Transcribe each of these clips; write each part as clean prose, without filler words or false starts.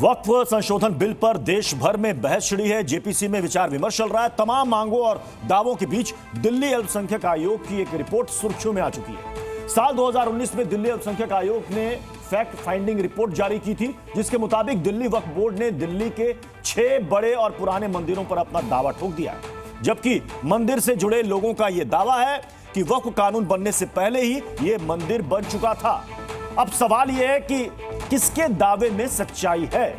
वक्फ संशोधन बिल पर देश भर में बहस छिड़ी है। जेपीसी में विचार विमर्श चल रहा है। तमाम मांगों और दावों के बीच दिल्ली अल्पसंख्यक आयोग की एक रिपोर्ट सुर्खियों में आ चुकी है। साल 2019 में दिल्ली अल्पसंख्यक आयोग ने फैक्ट फाइंडिंग रिपोर्ट जारी की थी, जिसके मुताबिक दिल्ली वक्फ बोर्ड ने दिल्ली के 6 बड़े और पुराने मंदिरों पर अपना दावा ठोक दिया, जबकि मंदिर से जुड़े लोगों का यह दावा है कि वक्फ कानून बनने से पहले ही यह मंदिर बन चुका था। अब सवाल यह है कि किसके दावे में सच्चाई है,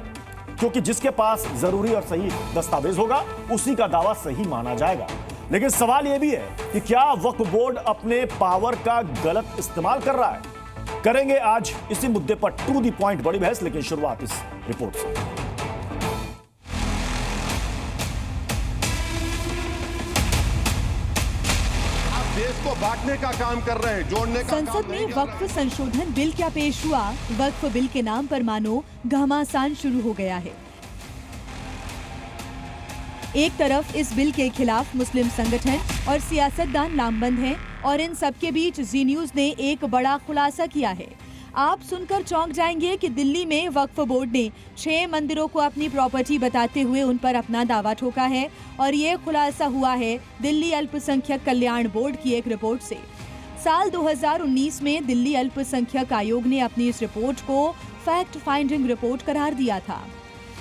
क्योंकि जिसके पास जरूरी और सही दस्तावेज होगा उसी का दावा सही माना जाएगा। लेकिन सवाल यह भी है कि क्या वक्फ बोर्ड अपने पावर का गलत इस्तेमाल कर रहा है। करेंगे आज इसी मुद्दे पर टू द पॉइंट बड़ी बहस, लेकिन शुरुआत इस रिपोर्ट से। देश को बांटने का काम कर रहे हैं, जोड़ने का काम संसद में वक्फ संशोधन बिल क्या पेश हुआ। वक्फ बिल के नाम पर मानो घमासान शुरू हो गया है। एक तरफ इस बिल के खिलाफ मुस्लिम संगठन और सियासतदान लामबंद हैं और इन सबके बीच जी न्यूज ने एक बड़ा खुलासा किया है। आप सुनकर चौंक जाएंगे कि दिल्ली में वक्फ बोर्ड ने 6 मंदिरों को अपनी प्रॉपर्टी बताते हुए उन पर अपना दावा ठोका है और ये खुलासा हुआ है दिल्ली अल्पसंख्यक कल्याण बोर्ड की एक रिपोर्ट से। साल 2019 में दिल्ली अल्पसंख्यक आयोग ने अपनी इस रिपोर्ट को फैक्ट फाइंडिंग रिपोर्ट करार दिया था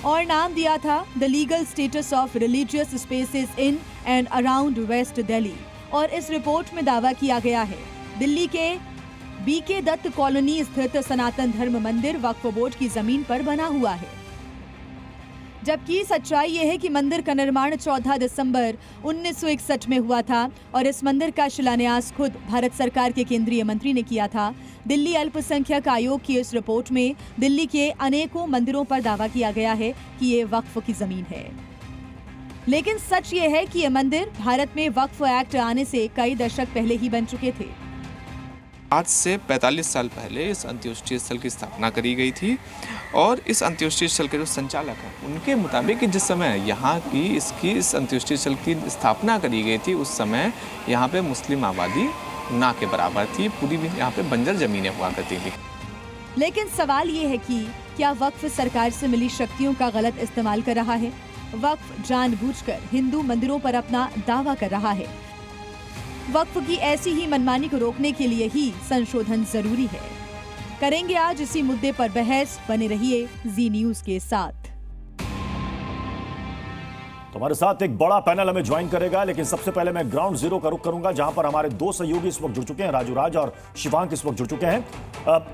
और नाम दिया था the legal status of religious spaces in and around West Delhi. और इस रिपोर्ट में दावा किया गया है दिल्ली के बीके दत्त कॉलोनी स्थित सनातन धर्म मंदिर वक्फ बोर्ड की जमीन पर बना हुआ है, जबकि सच्चाई यह है कि मंदिर का निर्माण 14 दिसंबर 1961 में हुआ था और इस मंदिर का शिलान्यास खुद भारत सरकार के केंद्रीय मंत्री ने किया था। दिल्ली अल्पसंख्यक आयोग की इस रिपोर्ट में दिल्ली के अनेकों मंदिरों पर दावा किया गया है कि ये वक्फ की जमीन है, लेकिन सच ये है कि ये मंदिर भारत में वक्फ एक्ट आने से कई दशक पहले ही बन चुके थे। आज से 45 साल पहले इस अंत्योष्टि स्थल की स्थापना करी गई थी और इस अंत्योष्टि स्थल के जो संचालक हैं उनके मुताबिक कि जिस समय यहाँ की इस अंत्योष्टि स्थल की स्थापना करी गई थी उस समय यहाँ पे मुस्लिम आबादी ना के बराबर थी, पूरी भी यहाँ पे बंजर जमीनें हुआ करती थी। लेकिन सवाल ये है कि क्या वक्फ सरकार से मिली शक्तियों का गलत इस्तेमाल कर रहा है। वक्फ जानबूझकर हिंदू मंदिरों पर अपना दावा कर रहा है। वक्फ की ऐसी ही मनमानी को रोकने के लिए ही संशोधन जरूरी है। करेंगे आज इसी मुद्दे पर बहस, बने रहिए जी न्यूज के साथ। हमारे साथ एक बड़ा पैनल हमें ज्वाइन करेगा, लेकिन सबसे पहले मैं ग्राउंड जीरो का रुख करूंगा, जहां पर हमारे 2 सहयोगी इस वक्त जुड़ चुके हैं। राजू राज और शिवांक इस वक्त जुड़ चुके हैं।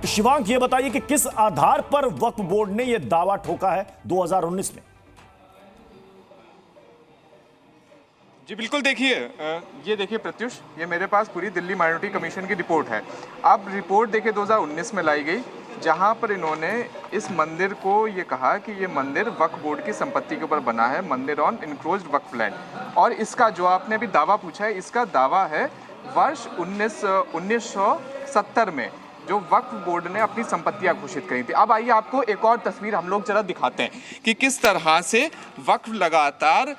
शिवांक, ये बताइए कि किस आधार पर वक्फ बोर्ड ने यह दावा ठोका है 2019 में। जी बिल्कुल, देखिए ये देखिए प्रत्युष, ये मेरे पास पूरी दिल्ली माइनॉरिटी कमीशन की रिपोर्ट है। अब रिपोर्ट देखिए 2019 में लाई गई, जहां पर इन्होंने इस मंदिर को ये कहा कि ये मंदिर वक्फ बोर्ड की संपत्ति के ऊपर बना है, मंदिर ऑन इनक्रोच्ड वक्फ लैंड। और इसका जो आपने अभी दावा पूछा है, इसका दावा है वर्ष 1970 में जो वक्फ बोर्ड ने अपनी संपत्तियां घोषित करी थी। अब आइए आपको एक और तस्वीर हम लोग जरा दिखाते हैं कि किस तरह से वक्फ लगातार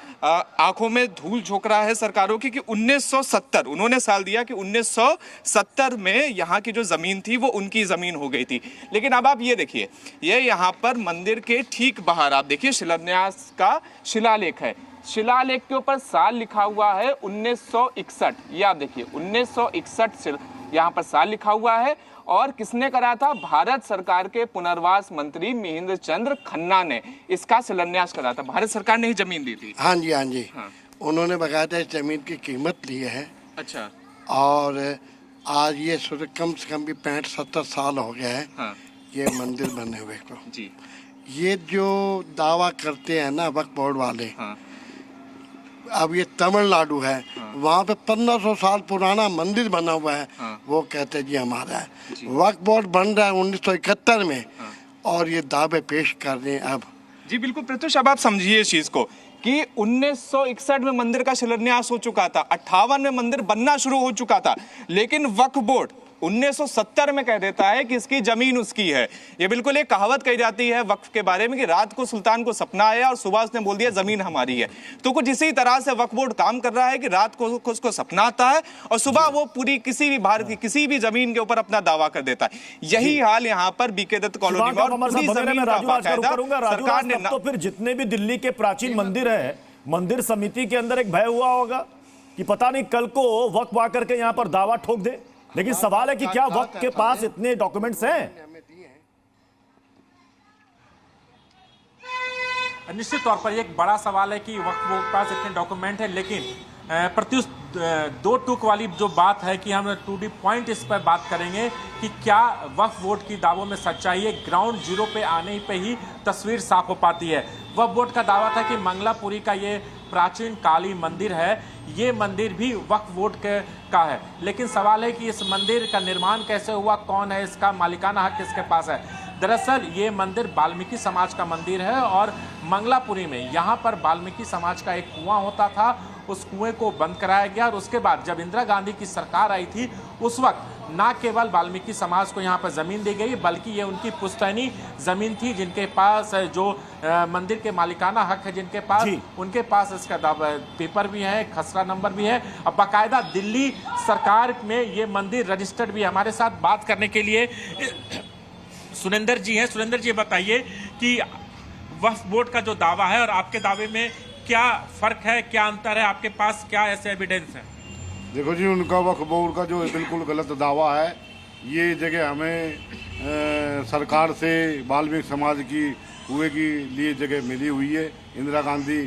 आंखों में धूल झोंक रहा है सरकारों की। कि 1970 उन्होंने साल दिया कि 1970 में यहाँ की जो जमीन थी वो उनकी जमीन हो गई थी। लेकिन अब आप ये देखिए, ये यहाँ पर मंदिर के ठीक बाहर आप देखिए शिलान्यास का शिलालेख है। शिलालेख के ऊपर साल लिखा हुआ है 1961। ये आप देखिए 1961 यहाँ पर साल लिखा हुआ है। और किसने करा था? भारत सरकार के पुनर्वास मंत्री महेंद्र चंद्र खन्ना ने इसका शिलान्यास करा था। भारत सरकार ने ही जमीन दी थी। हाँ जी, हाँ जी, हाँ। उन्होंने बकायदा इस जमीन की कीमत ली है। अच्छा। और आज ये कम से कम भी 65-70 साल हो गए हैं। हाँ। ये मंदिर बने हुए को जी। ये जो दावा करते हैं ना वक्फ बोर्ड वाले, हाँ। अब ये तमिलनाडु है, हाँ। वहाँ पे 1500 साल पुराना मंदिर बना हुआ है, हाँ। वो कहते जी हमारा है। वक्फ बोर्ड बन रहा है 1971 में, हाँ। और ये दावे पेश कर रहे हैं अब। जी बिल्कुल प्रत्युष, अब आप समझिए इस चीज को कि 1961 में मंदिर का शिलान्यास हो चुका था, 58 में मंदिर बनना शुरू हो चुका था, लेकिन वक्फ बोर्ड 1970 में कह देता है कि इसकी जमीन उसकी है। ये बिल्कुल एक कहावत कही जाती है वक्फ के बारे में कि रात को सुल्तान को सपना आया और सुबह उसने बोल दिया जमीन हमारी है। तो कुछ इसी तरह से वक्फ बोर्ड काम कर रहा है कि रात को उसको सपना आता है और सुबह वो पूरी किसी भी भारत की किसी भी जमीन के ऊपर अपना दावा कर देता है। यही हाल यहाँ पर बीके दत्त कॉलोनी में और पूरी जमीन का बाकायदा सरकार ने। तो फिर जितने भी दिल्ली के प्राचीन मंदिर है, मंदिर समिति के अंदर एक भय हुआ होगा कि पता नहीं कल को वक्फ आकर के यहाँ पर दावा ठोक दे। लेकिन सवाल है कि क्या वक्त के पास इतने डॉक्यूमेंट्स हैं? निश्चित तौर पर एक बड़ा सवाल है कि वक्फ बोर्ड के पास इतने डॉक्यूमेंट है, लेकिन प्रत्युष दो टूक वाली जो बात है कि हम टू डी पॉइंट इस पर बात करेंगे कि क्या वक्फ बोर्ड की दावों में सच्चाई है। ग्राउंड जीरो पे आने पे ही तस्वीर साफ हो पाती है। वक्फ बोर्ड का दावा था कि मंगलापुरी का ये प्राचीन काली मंदिर है, ये मंदिर भी वक्फ बोर्ड का है। लेकिन सवाल है कि इस मंदिर का निर्माण कैसे हुआ, कौन है इसका मालिकाना हक, किसके पास है। दरअसल ये मंदिर वाल्मीकि समाज का मंदिर है और मंगलापुरी में यहाँ पर वाल्मीकि समाज का एक कुआं होता था, उस कुएं को बंद कराया गया और उसके बाद जब इंदिरा गांधी की सरकार आई थी उस वक्त ना केवल वाल्मीकि समाज को यहाँ पर ज़मीन दी गई बल्कि ये उनकी पुश्तैनी ज़मीन थी जिनके पास जो मंदिर के मालिकाना हक है जिनके पास, उनके पास इसका पेपर भी है, खसरा नंबर भी है। अब बाकायदा दिल्ली सरकार में ये मंदिर रजिस्टर्ड भी है। हमारे साथ बात करने के लिए सुरेंद्र जी हैं। सुरेंद्र जी बताइए कि वक्फ बोर्ड का जो दावा है और आपके दावे में क्या फर्क है, क्या अंतर है, आपके पास क्या ऐसे एविडेंस है? देखो जी, उनका वक्फ बोर्ड का जो बिल्कुल गलत दावा है, ये जगह हमें सरकार से वाल्मीकि समाज की कुएं के लिए जगह मिली हुई है, इंदिरा गांधी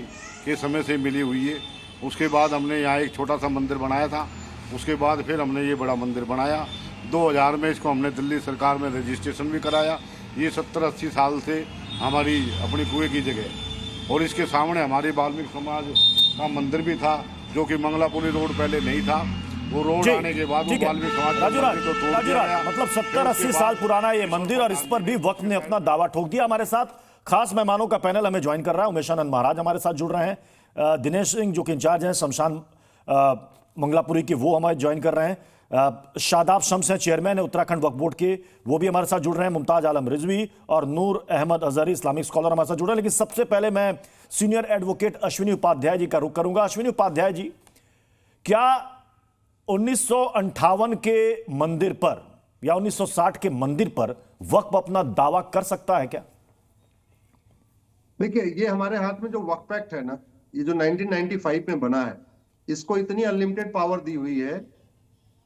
के समय से मिली हुई है। उसके बाद हमने यहाँ एक छोटा सा मंदिर बनाया था, उसके बाद फिर हमने ये बड़ा मंदिर बनाया। 2000 में इसको हमने दिल्ली सरकार में रजिस्ट्रेशन भी कराया। ये 70-80 साल से हमारी अपनी कुएं की जगह, और इसके सामने हमारे वाल्मीकि समाज का मंदिर भी था जो कि मंगलापुरी रोड पहले नहीं था। वो रोड आने के बाद वो वाल्मीकि समाज का मंदिर तो तोड़ दिया गया। मतलब 70-80 साल पुराना ये मंदिर और इस पर भी वक्त ने अपना दावा ठोक दिया। हमारे साथ खास मेहमानों का पैनल हमें ज्वाइन कर रहा है। उमेशानंद महाराज हमारे साथ जुड़ रहे हैं, दिनेश सिंह जो कि इंचार्ज हैं शमशान मंगलापुरी के, वो हमारे ज्वाइन कर रहे हैं। शादाब शम्स हैं, चेयरमैन है उत्तराखंड वक्फ बोर्ड के, वो भी हमारे साथ जुड़ रहे हैं। मुमताज आलम रिजवी और नूर अहमद अजहरी इस्लामिक स्कॉलर हमारे साथ जुड़ रहे हैं। लेकिन सबसे पहले मैं सीनियर एडवोकेट अश्विनी उपाध्याय जी का रुख करूंगा। अश्विनी उपाध्याय जी, क्या 1958 के मंदिर पर या 1960 के मंदिर पर वक्फ अपना दावा कर सकता है क्या? देखिए, ये हमारे हाथ में जो वक्फ एक्ट है ना, ये जो 1995 में बना है, इसको इतनी अनलिमिटेड पावर दी हुई है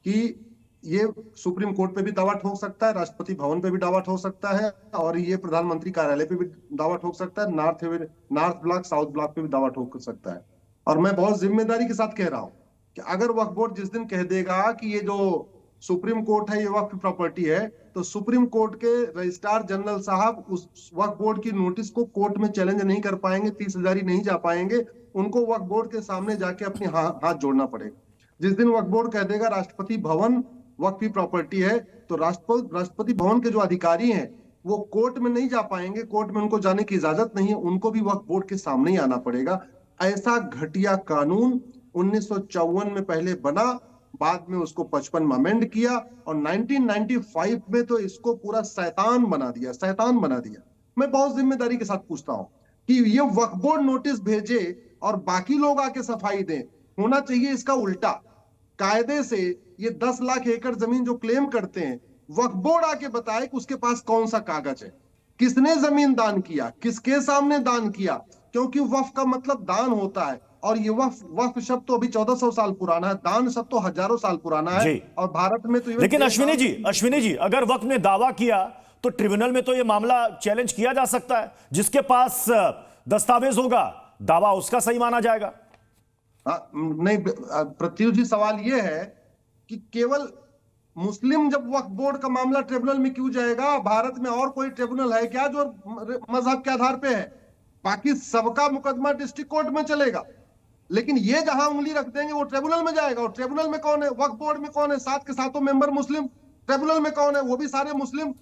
कि ये सुप्रीम कोर्ट पे भी दावा ठोक सकता है, राष्ट्रपति भवन पे भी दावा ठोक सकता है, और ये प्रधानमंत्री कार्यालय पे भी दावा ठोक सकता है, नॉर्थ ब्लॉक साउथ ब्लॉक पे भी दावा ठोक सकता है। और मैं बहुत जिम्मेदारी के साथ कह रहा हूं कि अगर वक्फ बोर्ड जिस दिन कह देगा कि ये जो सुप्रीम कोर्ट है ये वक्फ प्रॉपर्टी है, तो सुप्रीम कोर्ट के रजिस्ट्रार जनरल साहब उस वक्फ बोर्ड की नोटिस को कोर्ट में चैलेंज नहीं कर पाएंगे, 30,000 नहीं जा पाएंगे। उनको वक्फ बोर्ड के सामने जाके अपने हाथ जोड़ना पड़ेगा। जिस दिन वक्फ बोर्ड कह देगा राष्ट्रपति भवन वक्फ की प्रॉपर्टी है, तो राष्ट्रपति भवन के जो अधिकारी हैं वो कोर्ट में नहीं जा पाएंगे, कोर्ट में उनको जाने की इजाजत नहीं है, उनको भी वक्फ बोर्ड के सामने ही आना पड़ेगा। ऐसा घटिया कानून 1954 में पहले बना, बाद में उसको 55 में अमेंड किया और 1995 में तो इसको पूरा शैतान बना दिया। मैं बहुत जिम्मेदारी के साथ पूछता हूं कि ये वक्फ बोर्ड नोटिस भेजे और बाकी लोग आके सफाई दें, होना चाहिए इसका उल्टा। कायदे से ये 10 लाख एकड़ जमीन जो क्लेम करते हैं, वक्फ बोर्ड आके बताए कि उसके पास कौन सा कागज है, किसने जमीन दान किया, किसके सामने दान किया, क्योंकि वक्फ का मतलब दान होता है। और ये वक्फ शब्द तो अभी 1400 साल पुराना है, दान शब्द तो हजारों साल पुराना है। और भारत में तो लेकिन अश्विनी जी, अगर वक्फ ने दावा किया तो ट्रिब्यूनल में तो ये मामला चैलेंज किया जा सकता है। जिसके पास दस्तावेज होगा, दावा उसका सही माना जाएगा। नहीं प्रत्युष जी, सवाल ये है कि केवल मुस्लिम जब वक्फ बोर्ड का मामला ट्रिब्यूनल में क्यों जाएगा? भारत में और कोई ट्रिब्यूनल है क्या जो मजहब के आधार पे है? बाकी सबका मुकदमा डिस्ट्रिक्ट कोर्ट में चलेगा, लेकिन ये जहां उंगली रख देंगे वो ट्रिब्यूनल में जाएगा। और ट्रिब्यूनल में कौन है? वक्फ बोर्ड में कौन है? 7 के 7 मेंबर मुस्लिम। ट्रिब्यूनल में कौन है? वो भी सारे मुस्लिम।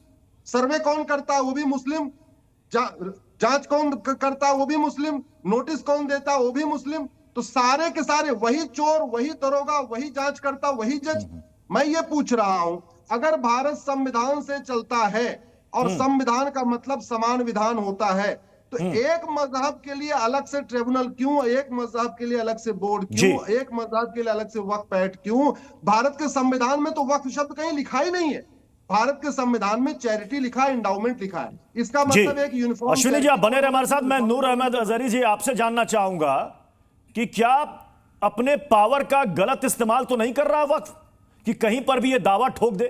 सर्वे कौन करता है? वो भी मुस्लिम। जांच कौन करता है? वो भी मुस्लिम। नोटिस कौन देता है? वो भी मुस्लिम। तो सारे के सारे वही चोर, वही दरोगा, वही जांच करता, वही जज, मैं ये पूछ रहा हूं, अगर भारत संविधान से चलता है और संविधान का मतलब समान विधान होता है, तो एक मजहब के लिए अलग से ट्रिब्यूनल क्यों, एक मजहब के लिए अलग से बोर्ड क्यों, एक मजहब के लिए अलग से वक्फ एक्ट क्यों? भारत के संविधान में तो वक्फ शब्द कहीं लिखा ही नहीं है। भारत के संविधान में चैरिटी लिखा है, एंडाउमेंट लिखा है। इसका मतलब एक यूनिफॉर्म। अश्विनी जी आप बने रहे हमारे साथ। मैं नूर अहमद अजहरी जी आपसे जानना चाहूंगा कि क्या अपने पावर का गलत इस्तेमाल तो नहीं कर रहा वक्फ, कि कहीं पर भी ये दावा ठोक दे?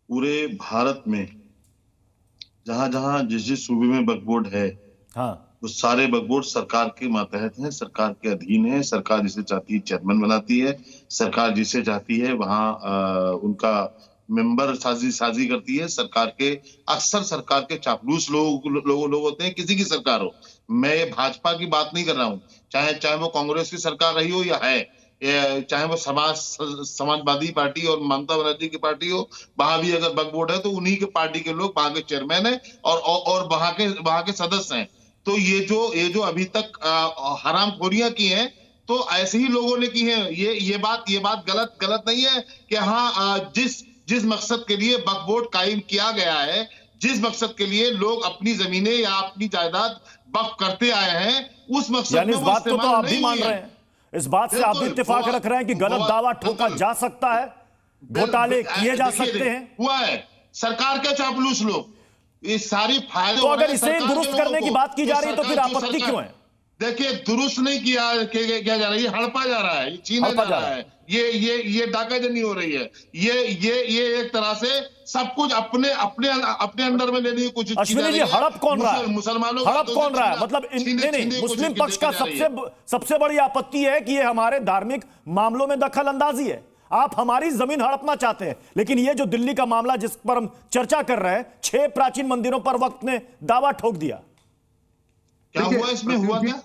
पूरे भारत में जहां जहां जिस जिस सूबे में वक्फ बोर्ड है, हाँ, वो सारे वक्फ बोर्ड सरकार के मातहत हैं, सरकार के अधीन है। सरकार जिसे चाहती है चेयरमैन बनाती है, सरकार जिसे चाहती है वहां उनका मेंबर साजी करती है। सरकार के अक्सर सरकार के चापलूस लोग होते हैं, किसी की सरकार हो। मैं भाजपा की बात नहीं कर रहा हूँ, चाहे वो कांग्रेस की सरकार रही हो या है, चाहे वो समाजवादी पार्टी और ममता बनर्जी की पार्टी हो, वहां भी अगर वक्फ बोर्ड है तो उन्हीं के पार्टी के लोग वहां के चेयरमैन है और वहां के सदस्य हैं। तो ये जो अभी तक हरामखोरियां की हैं, तो ऐसे ही लोगों ने की हैं। ये बात गलत नहीं है कि हाँ, जिस मकसद के लिए वक्फ बोर्ड कायम किया गया है, जिस मकसद के लिए लोग अपनी जमीनें या अपनी जायदाद वक्फ करते आए हैं, उस मकसद यानी इस बात को तो आप भी मान रहे हैं, इस बात से आप भी इत्तेफाक रख रहे हैं कि गलत दावा ठोका जा सकता है, घोटाले किए जा सकते हैं। हुआ है सरकार के चापलूस लोग, ये सारी फायदे। तो अगर इसे दुरुस्त करने की बात की जा रही है तो फिर आपत्ति क्यों है? देखिए, दुरुस्त नहीं किया जा रहा है, ये हड़पा जा रहा है, ये छीना जा रहा है, ये डाकाजनी हो रही है। ये एक तरह से सब कुछ अपने अंदर में लेने की कोशिश। अश्विनी जी, हड़प कौन रहा है? मुसलमानों हड़प कौन रहा है? मतलब नहीं, मुस्लिम पक्ष का सबसे बड़ी आपत्ति है कि ये हमारे धार्मिक मामलों में दखल अंदाजी है। आप हमारी जमीन हड़पना चाहते हैं, लेकिन ये जो दिल्ली का मामला जिस पर हम चर्चा कर रहे हैं, 6 प्राचीन मंदिरों पर वक्त ने दावा ठोक दिया। क्या हुआ इसमें? हुआ क्या?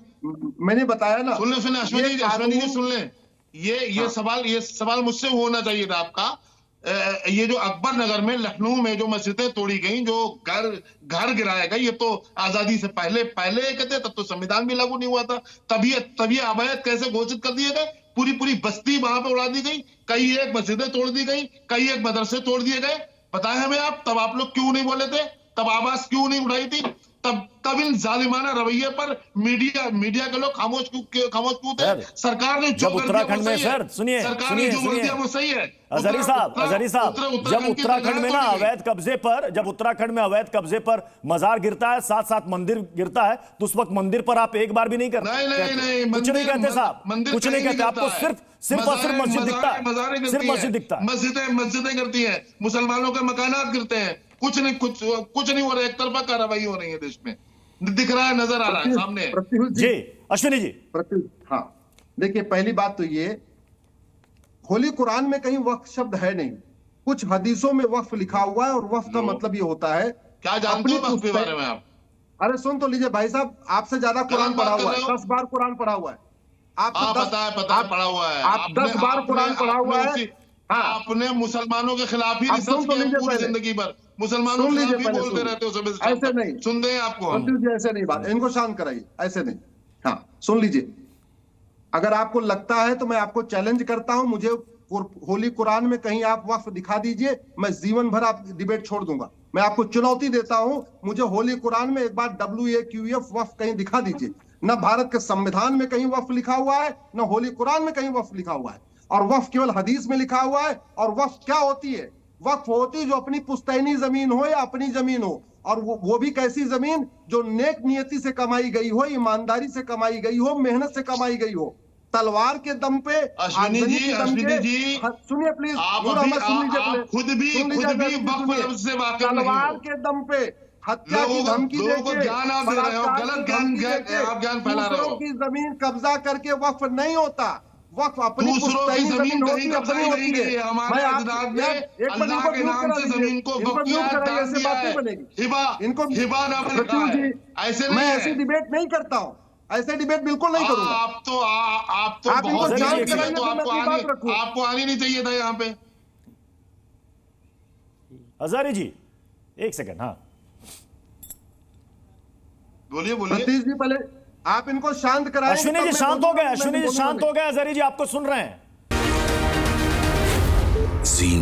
मैंने बताया ना। सुन ले अश्विनी जी सुन ले। ये सवाल मुझसे होना चाहिए था आपका। ये जो अकबर नगर में, लखनऊ में जो मस्जिदें तोड़ी गई, जो घर गिराया गया, ये तो आजादी से पहले कहते, तब तो संविधान भी लागू नहीं हुआ था। तभी अवैध कैसे घोषित कर दिए गए? पूरी बस्ती वहां पे उड़ा दी गई, कई एक मस्जिदें तोड़ दी गई, कई एक मदरसे तोड़ दिए गए। बताएं हमें आप, तब आप लोग क्यों नहीं बोले थे? तब आवाज क्यों नहीं उठाई थी? तब इन जालिमाना रवैये पर मीडिया के लोग खामोश क्यों थे? सरकार ने जब उत्तराखंड में, सर सुनिए वो सही है। अजहरी साहब, जब उत्तराखंड में ना अवैध कब्जे पर मजार गिरता है, साथ मंदिर गिरता है, तो उस वक्त मंदिर पर आप एक बार भी नहीं करते? नहीं, कुछ नहीं कहते साहब, कुछ नहीं कहते। आपको सिर्फ और सिर्फ मस्जिद दिखता है, सिर्फ मस्जिद दिखता है। मस्जिदें गिरती हैं, मुसलमानों के मकानात गिरते हैं, कुछ नहीं हो रहा है। एक तरफा कार्रवाई हो रही है देश में, दिख रहा है, नजर आ रहा है सामने। जी अश्विनी जी। हाँ, देखिए, पहली बात तो ये, होली कुरान में कहीं वक्फ शब्द है नहीं। कुछ हदीसों में वक्फ लिखा हुआ है, और वक्फ का मतलब ये होता है। क्या जानते हो वक्फ के बारे में आप? अरे सुन तो लीजिए भाई साहब, आपसे ज्यादा कुरान पढ़ा हुआ है, 10 बार कुरान पढ़ा हुआ है। पता है पढ़ा हुआ है। आप 10 बार कुरान पढ़ा हुआ है। आपने मुसलमानों के खिलाफ ही रिसर्च किया पूरी जिंदगी भर, मुसलमानों के खिलाफ ही बोलते रहते हो। ऐसे नहीं सुन दे आपको, ऐसे नहीं बात, इनको शांत कराइए, ऐसे नहीं। हाँ, सुन लीजिए, अगर आपको लगता है तो मैं आपको चैलेंज करता हूं, मुझे होली कुरान में कहीं आप वक्फ दिखा दीजिए, मैं जीवन भर आप डिबेट छोड़ दूंगा। मैं आपको चुनौती देता हूं, मुझे होली कुरान में एक बार WAQF वक्फ कहीं दिखा दीजिए। न भारत के संविधान में कहीं वक्फ लिखा हुआ है, न होली कुरान में कहीं वक्फ लिखा हुआ है। और वक्फ केवल हदीस में लिखा हुआ है। और वक्फ क्या होती है? वक्फ होती है जो अपनी पुश्तैनी जमीन हो या अपनी जमीन हो, और वो भी कैसी जमीन जो नेक नियति से कमाई गई हो, ईमानदारी से कमाई गई हो, मेहनत से कमाई गई हो। तलवार के दम पे, अश्विनी जी सुनिए प्लीज, खुद भी वक्फ से वाकिफ नहीं हो। तलवार के दम पे हत्या की धमकी देके, गलत ज्ञान फैला रहे हो। की जमीन कब्जा करके वक्फ नहीं होता। वक्फ अपनी दूसरों की जमीन कहीं कब्जा नहीं की है। हमारे अजदाद ने अल्लाह के नाम से जमीन को वक्फ किया है, दान दिया है, हिबा नाम लिखा है। ऐसे नहीं, मैं ऐसी डिबेट नहीं करता हूँ, ऐसे डिबेट बिल्कुल नहीं करूंगा। आप तो बहुत आपको आनी नहीं चाहिए था यहाँ पे। अजहरी जी, एक सेकंड। हाँ बोलिए। सतीश जी, पहले आप इनको शांत कराएं। अश्विनी जी शांत हो गए, अश्विनी जी शांत हो गए। अजहरी जी आपको सुन रहे हैं। जी